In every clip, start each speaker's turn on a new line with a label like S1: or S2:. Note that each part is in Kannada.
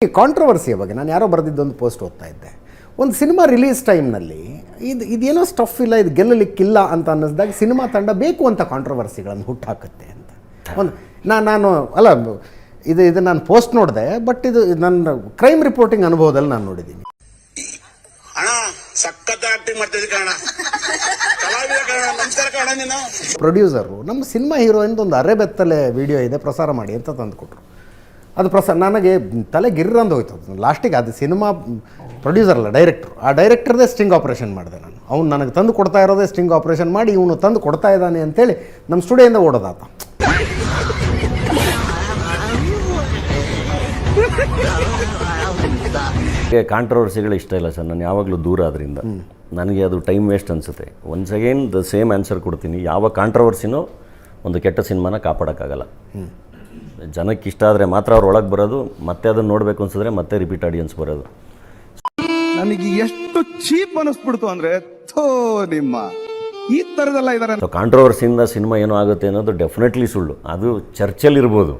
S1: ಕಾಂಟ್ರವರ್ಸಿಯ ಬಗ್ಗೆ ನಾನು ಯಾರೋ ಬರೆದಿದ್ದೊಂದು ಪೋಸ್ಟ್ ಓದ್ತಾ ಇದ್ದೆ. ಒಂದು ಸಿನಿಮಾ ರಿಲೀಸ್ ಟೈಮ್ನಲ್ಲಿ ಇದೇನೋ ಸ್ಟಫ್ ಇಲ್ಲ, ಇದು ಗೆಲ್ಲಲಿಕ್ಕಿಲ್ಲ ಅಂತ ಅನ್ನಿಸಿದಾಗ ಸಿನಿಮಾ ತಂಡ ಬೇಕು ಅಂತ ಕಾಂಟ್ರವರ್ಸಿಗಳನ್ನು ಹುಟ್ಟಾಕುತ್ತೆ ಅಂತ. ಒಂದು ನಾನು ಅಲ್ಲ ಇದು ನಾನು ಪೋಸ್ಟ್ ನೋಡಿದೆ, ಬಟ್ ಇದು ನನ್ನ ಕ್ರೈಮ್ ರಿಪೋರ್ಟಿಂಗ್ ಅನುಭವದಲ್ಲಿ ನಾನು ನೋಡಿದ್ದೀನಿ. ಪ್ರೊಡ್ಯೂಸರು ನಮ್ಮ ಸಿನಿಮಾ ಹೀರೋಯಿನ್ದು ಒಂದು ಅರೆಬೆತ್ತಲೆ ವಿಡಿಯೋ ಇದೆ, ಪ್ರಸಾರ ಮಾಡಿ ಅಂತ ತಂದುಕೊಟ್ರು. ಅದು ನನಗೆ ತಲೆ ಗಿರ್ರಂದು ಹೋಯ್ತು. ಲಾಸ್ಟಿಗೆ ಅದು ಸಿನಿಮಾ ಪ್ರೊಡ್ಯೂಸರ್ ಅಲ್ಲ, ಡೈರೆಕ್ಟ್ರು. ಆ ಡೈರೆಕ್ಟರ್ದೇ ಸ್ಟಿಂಗ್ ಆಪ್ರೇಷನ್ ಮಾಡಿದೆ ನಾನು. ಅವ್ನು ನನಗೆ ತಂದು ಕೊಡ್ತಾ ಇರೋದೇ ಸ್ಟಿಂಗ್ ಆಪ್ರೇಷನ್ ಮಾಡಿ ಇವನು ತಂದು ಕೊಡ್ತಾ ಇದ್ದಾನೆ ಅಂತೇಳಿ ನಮ್ಮ ಸ್ಟುಡಿಯೋಯಿಂದ ಓಡೋದಾತ.
S2: ಕಾಂಟ್ರವರ್ಸಿಗಳು ಇಷ್ಟ ಇಲ್ಲ ಸರ್, ನಾನು ಯಾವಾಗಲೂ ದೂರ ಅದರಿಂದ. ನನಗೆ ಅದು ಟೈಮ್ ವೇಸ್ಟ್ ಅನಿಸುತ್ತೆ. Once again the same answer ಕೊಡ್ತೀನಿ. ಯಾವ ಕಾಂಟ್ರವರ್ಸಿನೂ ಒಂದು ಕೆಟ್ಟ ಸಿನಿಮಾನ ಕಾಪಾಡೋಕ್ಕಾಗಲ್ಲ. ಜನಕ್ಕೆ ಇಷ್ಟ ಆದರೆ ಮಾತ್ರ ಅವ್ರು ಒಳಗೆ ಬರೋದು, ಮತ್ತೆ ಅದನ್ನು ನೋಡಬೇಕು ಅನ್ಸಿದ್ರೆ ಮತ್ತೆ ರಿಪೀಟ್ ಆಡಿಯನ್ಸ್ ಬರೋದು.
S3: ನನಗೆ ಎಷ್ಟು ಚೀಪ್ ಅನಿಸ್ಬಿಡ್ತು ಅಂದರೆ ನಿಮ್ಮ ಈ ಥರದೆಲ್ಲ ಇದ್ದಾರೆ.
S2: ಕಾಂಟ್ರವರ್ಸಿಯಿಂದ ಸಿನಿಮಾ ಏನೋ ಆಗುತ್ತೆ ಅನ್ನೋದು ಡೆಫಿನೆಟ್ಲಿ ಸುಳ್ಳು. ಅದು ಚರ್ಚೆಲಿರ್ಬೋದು,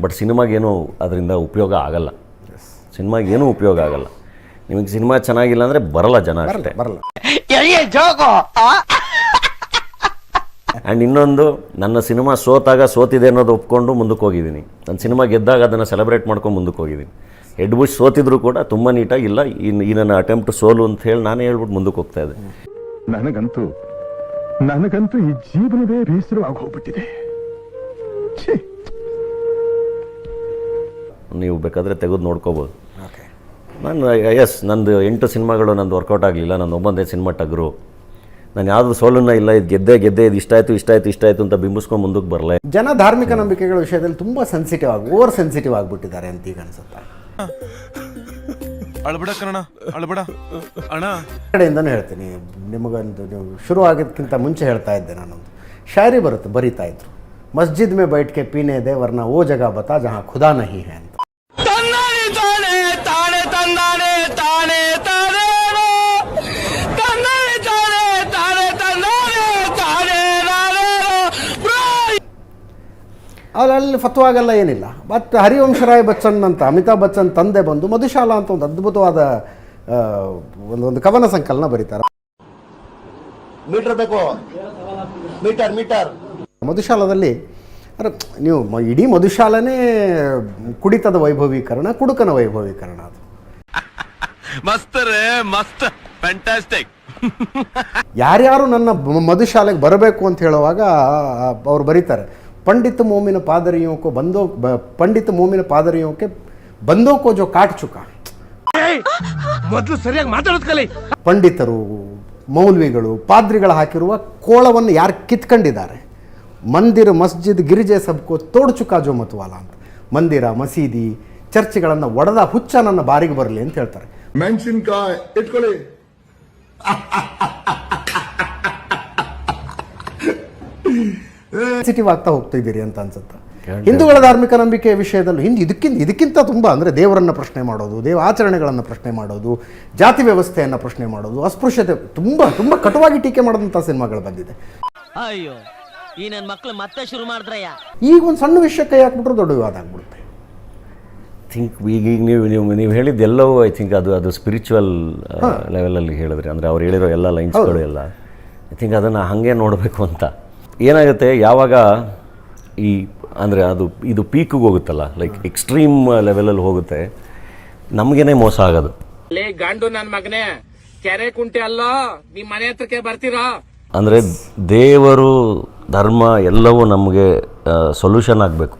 S2: ಬಟ್ ಸಿನಿಮಾಗೇನೂ ಅದರಿಂದ ಉಪಯೋಗ ಆಗಲ್ಲ. ಸಿನಿಮಾಗೇನೂ ಉಪಯೋಗ ಆಗಲ್ಲ. ನಿಮಗೆ ಸಿನಿಮಾ ಚೆನ್ನಾಗಿಲ್ಲ ಅಂದರೆ ಬರಲ್ಲ ಜನ, ಅಷ್ಟೇ ಬರಲ್ಲ. ಆ್ಯಂಡ್ ಇನ್ನೊಂದು, ನನ್ನ ಸಿನಿಮಾ ಸೋತಿದೆ ಅನ್ನೋದು ಒಪ್ಕೊಂಡು ಮುಂದಕ್ಕೆ ಹೋಗಿದ್ದೀನಿ. ನನ್ನ ಸಿನಿಮಾ ಗೆದ್ದಾಗ ಅದನ್ನು ಸೆಲೆಬ್ರೇಟ್ ಮಾಡ್ಕೊಂಡು ಮುಂದಕ್ಕೆ ಹೋಗಿದ್ದೀನಿ. ಹೆಡ್ ಬುಷ್ ಸೋತಿದ್ರು ಕೂಡ ತುಂಬ ನೀಟಾಗಿ ಇಲ್ಲ, ಈ ನನ್ನ ಅಟೆಂಪ್ಟ್ ಸೋಲು ಅಂತ ಹೇಳಿ ನಾನೇ ಹೇಳ್ಬಿಟ್ಟು ಮುಂದಕ್ಕೆ ಹೋಗ್ತಾ ಇದ್ದೆ.
S4: ನನಗಂತೂ ಈ ಜೀವನವೇ ಬೇಸರವಾಗಿ ಹೋಗ್ಬಿಟ್ಟಿದೆ.
S2: ನೀವು ಬೇಕಾದರೆ ತೆಗೆದು ನೋಡ್ಕೋಬೋದು. ನಾನು ನಂದು 8 ಸಿನಿಮಾಗಳು ನಂದು ವರ್ಕೌಟ್ ಆಗಲಿಲ್ಲ, ನಾನು ಒಬ್ಬಂದೇ ಸಿನಿಮಾ ಟಗರು. ನಾನು ಯಾವುದು ಸೋಲನ್ನ ಇಲ್ಲ, ಇದು ಗೆದ್ದೆ ಇದು ಇಷ್ಟ ಆಯಿತು ಅಂತ ಬಿಂಬಿಸ್ಕೊಂಡು ಮುಂದಕ್ಕೆ ಬರಲ್ಲ.
S1: ಜನ ಧಾರ್ಮಿಕ ನಂಬಿಕೆಗಳ ವಿಷಯದಲ್ಲಿ ತುಂಬ ಓವರ್ ಸೆನ್ಸಿಟಿವ್ ಆಗಿಬಿಟ್ಟಿದ್ದಾರೆ ಅಂತ ಈಗ ಅನ್ಸುತ್ತೆ. ಕಡೆಯಿಂದನೂ ಹೇಳ್ತೀನಿ, ನಿಮಗೊಂದು ನೀವು ಶುರು ಆಗೋದಕ್ಕಿಂತ ಮುಂಚೆ ಹೇಳ್ತಾ ಇದ್ದೆ, ನಾನೊಂದು ಶಾಯರಿ ಬರೀತಾ ಇದ್ರು. ಮಸ್ಜಿದ್ ಮೇ ಬೈಠ್ ಕೆ ಪೀನೆ ದೇ ವರ್ನಾ ಓ ಜಗಾ ಬತಾ ಜಹಾ ಖುದಾ ನಹೀ ಹೈ ಅಂತ. ಅಲ್ಲಿ ಫತ್ವಾಗೆಲ್ಲ ಏನಿಲ್ಲ. ಬಟ್ ಹರಿವಂಶರಾಯ್ ಬಚ್ಚನ್ ಅಂತ ಅಮಿತಾಬ್ ಬಚ್ಚನ್ ತಂದೆ ಬಂದು ಮಧುಶಾಲಾ ಅಂತ ಒಂದು ಅದ್ಭುತವಾದ ಒಂದು ಕವನ ಸಂಕಲನ ಬರೀತಾರೆ. ಮಧುಶಾಲದಲ್ಲಿ ನೀವು ಇಡೀ ಮಧುಶಾಲನೇ ಕುಡಿತದ ವೈಭವೀಕರಣ, ಕುಡುಕನ ವೈಭವೀಕರಣ. ಅದು ಯಾರ್ಯಾರು ನನ್ನ ಮಧುಶಾಲೆಗೆ ಬರಬೇಕು ಅಂತ ಹೇಳುವಾಗ ಅವ್ರು ಬರೀತಾರೆ, पंडित मोमिन पादरियों के बंदों को जो काट चुका.
S4: ಮೊದಲು ಸರಿಯಾಗಿ ಮಾತಾಡೋದು ಕಲಿ.
S1: ಪಂಡಿತರು, ಮೌಲ್ವಿಗಳು, ಪಾದ್ರಿಗಳು ಹಾಕಿರುವ ಕೋಳವನ್ನು ಯಾರು ಕಿತ್ಕೊಂಡಿದ್ದಾರೆ, ಮಂದಿರ ಮಸ್ಜಿದ್ ಗಿರಿಜೆ ಸಬ್ಕೋ ತೋಡ್ ಚುಕಾ ಜೋ ಮತ್ವಾಲ ಅಂತ. ಮಂದಿರ, ಮಸೀದಿ, ಚರ್ಚ್ಗಳನ್ನು ಒಡೆದ ಹುಚ್ಚ ನನ್ನ ಬಾರಿಗೆ ಬರಲಿ ಅಂತ ಹೇಳ್ತಾರೆ.
S3: ಮೆಣಸಿನಕಾಯಿ ಇಟ್ಕೊಳ್ಳಿ.
S1: ಸೆನ್ಸಿಟಿವ್ ಆಗ್ತಾ ಹೋಗ್ತಿದ್ದೀರಿ ಅಂತ ಅನ್ಸುತ್ತೆ. ಹಿಂದೂಗಳ ಧಾರ್ಮಿಕ ನಂಬಿಕೆಯ ವಿಷಯದಲ್ಲೂ ಇದಕ್ಕಿಂತ ತುಂಬ ಅಂದರೆ ದೇವರನ್ನು ಪ್ರಶ್ನೆ ಮಾಡೋದು, ಆಚರಣೆಗಳನ್ನು ಪ್ರಶ್ನೆ ಮಾಡೋದು, ಜಾತಿ ವ್ಯವಸ್ಥೆಯನ್ನು ಪ್ರಶ್ನೆ ಮಾಡೋದು, ಅಸ್ಪೃಶ್ಯತೆ ತುಂಬ ತುಂಬ ಕಟುವಾಗಿ ಟೀಕೆ ಮಾಡೋದಂಥ ಸಿನಿಮಾಗಳು ಬಂದಿದೆ.
S5: ಅಯ್ಯೋ, ಈ ನನ್ನ ಮಕ್ಕಳು ಮತ್ತೆ ಶುರು ಮಾಡಿದ್ರಯ್ಯ.
S1: ಈಗ ಒಂದು ಸಣ್ಣ ವಿಷಯಕ್ಕೆ ಹಾಕ್ಬಿಟ್ರೆ ದೊಡ್ಡ ವಿವಾದ ಆಗ್ಬಿಡುತ್ತೆ.
S2: ಥಿಂಕ್ ಈಗ ನೀವು ಹೇಳಿದ್ದೆಲ್ಲವೂ ಐ ಥಿಂಕ್ ಅದು ಸ್ಪಿರಿಚುವಲ್ ಲೆವೆಲಲ್ಲಿ ಹೇಳಿದ್ರಿ. ಅಂದರೆ ಅವ್ರು ಹೇಳಿರೋ ಎಲ್ಲ ಲೈನ್ಸ್ಗಳು ಎಲ್ಲ ಐ ಥಿಂಕ್ ಅದನ್ನು ಹಾಗೆ ನೋಡಬೇಕು ಅಂತ. ಏನಾಗುತ್ತೆ ಯಾವಾಗ ಅಂದರೆ ಇದು ಪೀಕಿಗೆ ಹೋಗುತ್ತಲ್ಲ, ಲೈಕ್ ಎಕ್ಸ್ಟ್ರೀಮ್ ಲೆವೆಲಲ್ಲಿ ಹೋಗುತ್ತೆ, ನಮಗೇನೆ ಮೋಸ ಆಗೋದು.
S6: ಗಂಡು ನನ್ನ ಮಗನೇ ಕೆರೆ ಕುಂಟೆ ಅಲ್ಲ, ನಿಮ್ಮ ಮನೆ ಹತ್ರಕ್ಕೆ ಬರ್ತೀರಾ.
S2: ಅಂದರೆ ದೇವರು, ಧರ್ಮ ಎಲ್ಲವೂ ನಮಗೆ ಸೊಲ್ಯೂಷನ್ ಆಗಬೇಕು.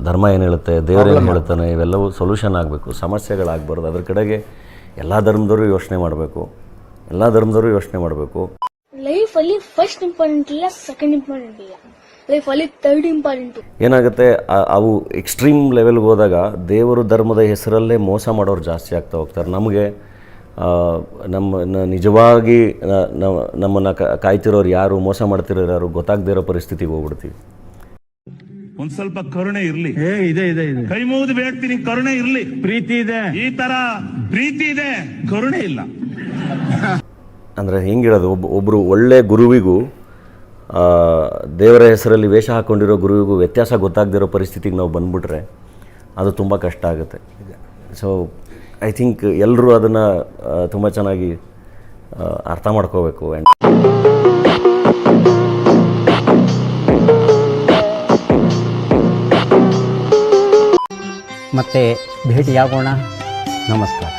S2: ಧರ್ಮ ಏನು ಹೇಳುತ್ತೆ, ದೇವರು ಏನು ಹೇಳ್ತಾನೆ, ಇವೆಲ್ಲವೂ ಸೊಲ್ಯೂಷನ್ ಆಗಬೇಕು, ಸಮಸ್ಯೆಗಳಾಗಬಾರ್ದು. ಅದ್ರ ಕಡೆಗೆ ಎಲ್ಲ ಧರ್ಮದವರು ಯೋಚನೆ ಮಾಡಬೇಕು.
S7: ಲೈಫಲ್ಲಿ ಫಸ್ಟ್ ಇಂಪಾರ್ಟೆಂಟ್ ಇಲ್ಲ, ಸೆಕೆಂಡ್ ಇಂಪಾರ್ಟೆಂಟ್ ಇಲ್ಲ, ಲೈಫಲ್ಲಿ ಥರ್ಡ್ ಇಂಪಾರ್ಟೆಂಟ್.
S2: ಏನಾಗುತ್ತೆ, ಅವು ಎಕ್ಸ್ಟ್ರೀಮ್ ಲೆವೆಲ್ಗೆ ಹೋದಾಗ ದೇವರು ಧರ್ಮದ ಹೆಸರಲ್ಲೇ ಮೋಸ ಮಾಡೋರು ಜಾಸ್ತಿ ಆಗ್ತಾ ಹೋಗ್ತಾರೆ. ನಮಗೆ ನಿಜವಾಗಿ ನಮ್ಮನ್ನು ಕಾಯ್ತಿರೋರು ಯಾರು, ಮೋಸ ಮಾಡ್ತಿರೋರು ಯಾರು ಗೊತ್ತಾಗದೇ ಇರೋ ಪರಿಸ್ಥಿತಿಗೆ ಹೋಗ್ಬಿಡ್ತೀವಿ.
S8: ಒಂದ್ ಸ್ವಲ್ಪ ಕರುಣೆ ಇರ್ಲಿ. ಇದೆ ಕೈ ಮುಗಿದು ಬೇಡ್ತೀನಿ, ಕರುಣೆ ಇರ್ಲಿ. ಪ್ರೀತಿ ಇದೆ, ಈ ತರ ಪ್ರೀತಿ ಇದೆ, ಕರುಣೆ ಇಲ್ಲ.
S2: ಅಂದರೆ ಹೆಂಗಿರೋದು, ಒಬ್ಬರು ಒಳ್ಳೆ ಗುರುವಿಗೂ ದೇವರ ಹೆಸರಲ್ಲಿ ವೇಷ ಹಾಕ್ಕೊಂಡಿರೋ ಗುರುವಿಗೂ ವ್ಯತ್ಯಾಸ ಗೊತ್ತಾಗದಿರೋ ಪರಿಸ್ಥಿತಿಗೆ ನಾವು ಬಂದ್ಬಿಟ್ರೆ ಅದು ತುಂಬ ಕಷ್ಟ ಆಗುತ್ತೆ. ಸೊ ಐ ಥಿಂಕ್ ಎಲ್ಲರೂ ಅದನ್ನು ತುಂಬ ಚೆನ್ನಾಗಿ ಅರ್ಥ ಮಾಡ್ಕೋಬೇಕು. ಆ್ಯಂಡ್
S9: ಮತ್ತೆ ಭೇಟಿಯಾಗೋಣ. ನಮಸ್ಕಾರ.